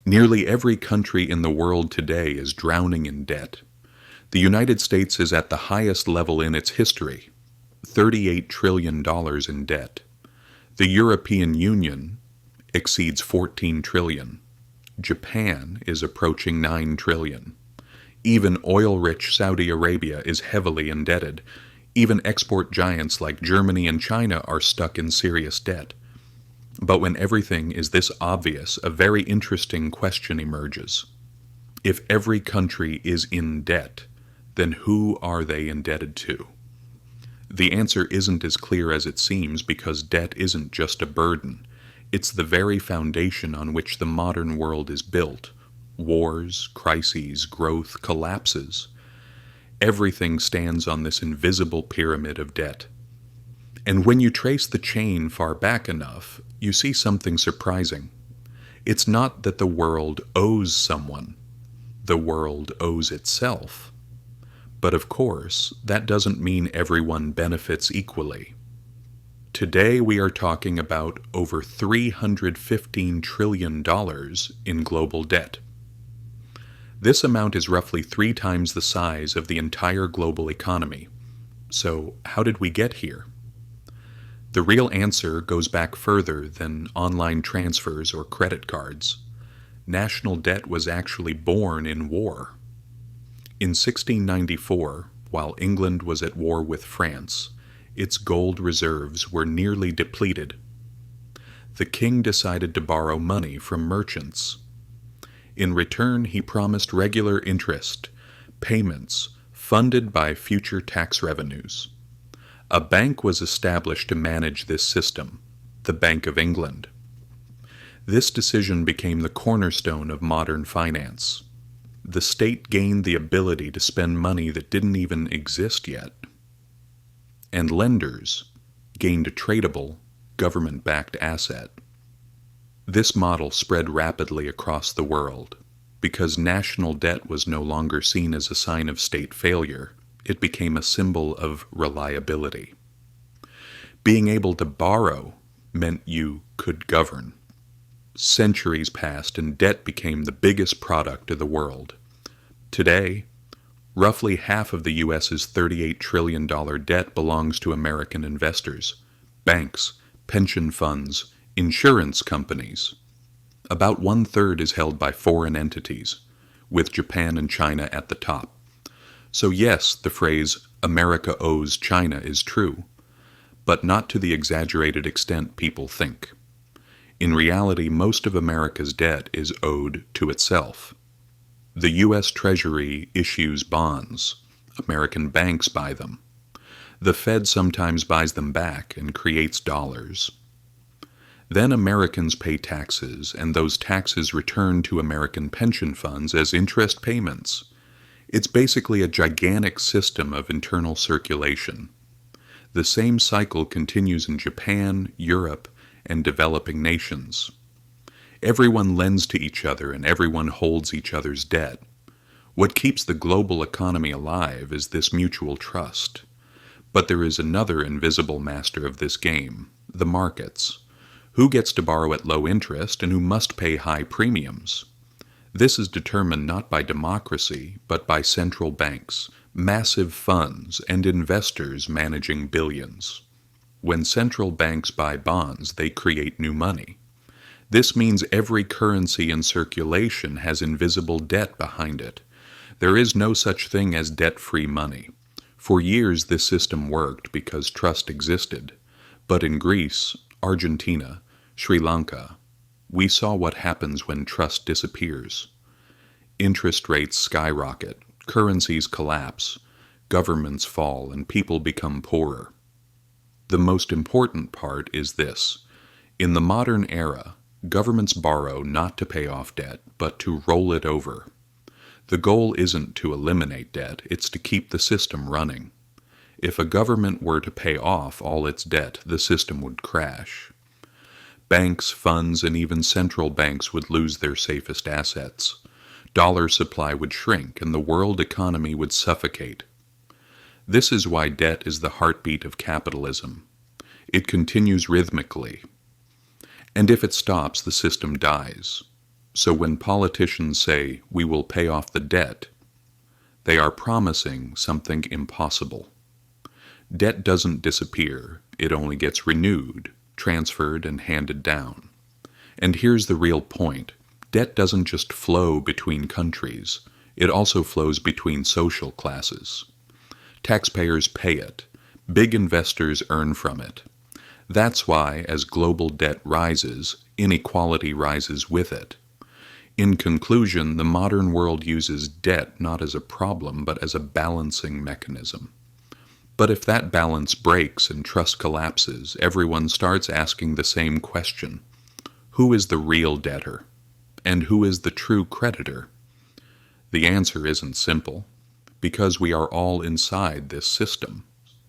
Nearly every country in the world today is drowning in debt. The United States is at the highest level in its history, $38 trillion in debt. The European Union exceeds 14 trillion. Japan is approaching 9 trillion. Even oil-rich Saudi Arabia is heavily indebted. Even export giants like Germany and China are stuck in serious debt. But when everything is this obvious, a very interesting question emerges. If every country is in debt, then who are they indebted to? The answer isn't as clear as it seems because debt isn't just a burden. It's the very foundation on which the modern world is built. Wars, crises, growth, collapses. Everything stands on this invisible pyramid of debt. And when you trace the chain far back enough, you see something surprising. It's not that the world owes someone. The world owes itself. But of course, that doesn't mean everyone benefits equally. Today we are talking about over $315 trillion in global debt. This amount is roughly 3 times the size of the entire global economy. So how did we get here? The real answer goes back further than online transfers or credit cards. National debt was actually born in war. In 1694, while England was at war with France, its gold reserves were nearly depleted. The king decided to borrow money from merchants. In return, he promised regular interest, payments funded by future tax revenues. A bank was established to manage this system, the Bank of England. This decision became the cornerstone of modern finance. The state gained the ability to spend money that didn't even exist yet. And lenders gained a tradable, government-backed asset. This model spread rapidly across the world. Because national debt was no longer seen as a sign of state failure, it became a symbol of reliability. Being able to borrow meant you could govern. Centuries passed and debt became the biggest product of the world. Today, roughly half of the U.S.'s $38 trillion debt belongs to American investors, banks, pension funds, insurance companies. About 1/3 is held by foreign entities, with Japan and China at the top. So yes, the phrase, America owes China is true, but not to the exaggerated extent people think. In reality, most of America's debt is owed to itself. The U.S. Treasury issues bonds. American banks buy them. The Fed sometimes buys them back and creates dollars. Then Americans pay taxes, and those taxes return to American pension funds as interest payments. It's basically a gigantic system of internal circulation. The same cycle continues in Japan, Europe, and developing nations. Everyone lends to each other and everyone holds each other's debt. What keeps the global economy alive is this mutual trust. But there is another invisible master of this game, the markets. Who gets to borrow at low interest and who must pay high premiums? This is determined not by democracy, but by central banks, massive funds, and investors managing billions. When central banks buy bonds, they create new money. This means every currency in circulation has invisible debt behind it. There is no such thing as debt-free money. For years this system worked because trust existed. But in Greece, Argentina, Sri Lanka, we saw what happens when trust disappears. Interest rates skyrocket, currencies collapse, governments fall, and people become poorer. The most important part is this. In the modern era, governments borrow not to pay off debt, but to roll it over. The goal isn't to eliminate debt, it's to keep the system running. If a government were to pay off all its debt, the system would crash. Banks, funds, and even central banks would lose their safest assets. Dollar supply would shrink, and the world economy would suffocate. This is why debt is the heartbeat of capitalism. It continues rhythmically. And if it stops, the system dies. So when politicians say, "We will pay off the debt," they are promising something impossible. Debt doesn't disappear, it only gets renewed, transferred, and handed down. And here's the real point. Debt doesn't just flow between countries, it also flows between social classes. Taxpayers pay it. Big investors earn from it. That's why, as global debt rises, inequality rises with it. In conclusion, the modern world uses debt not as a problem, but as a balancing mechanism. But if that balance breaks and trust collapses, everyone starts asking the same question. Who is the real debtor? And who is the true creditor? The answer isn't simple, because we are all inside this system.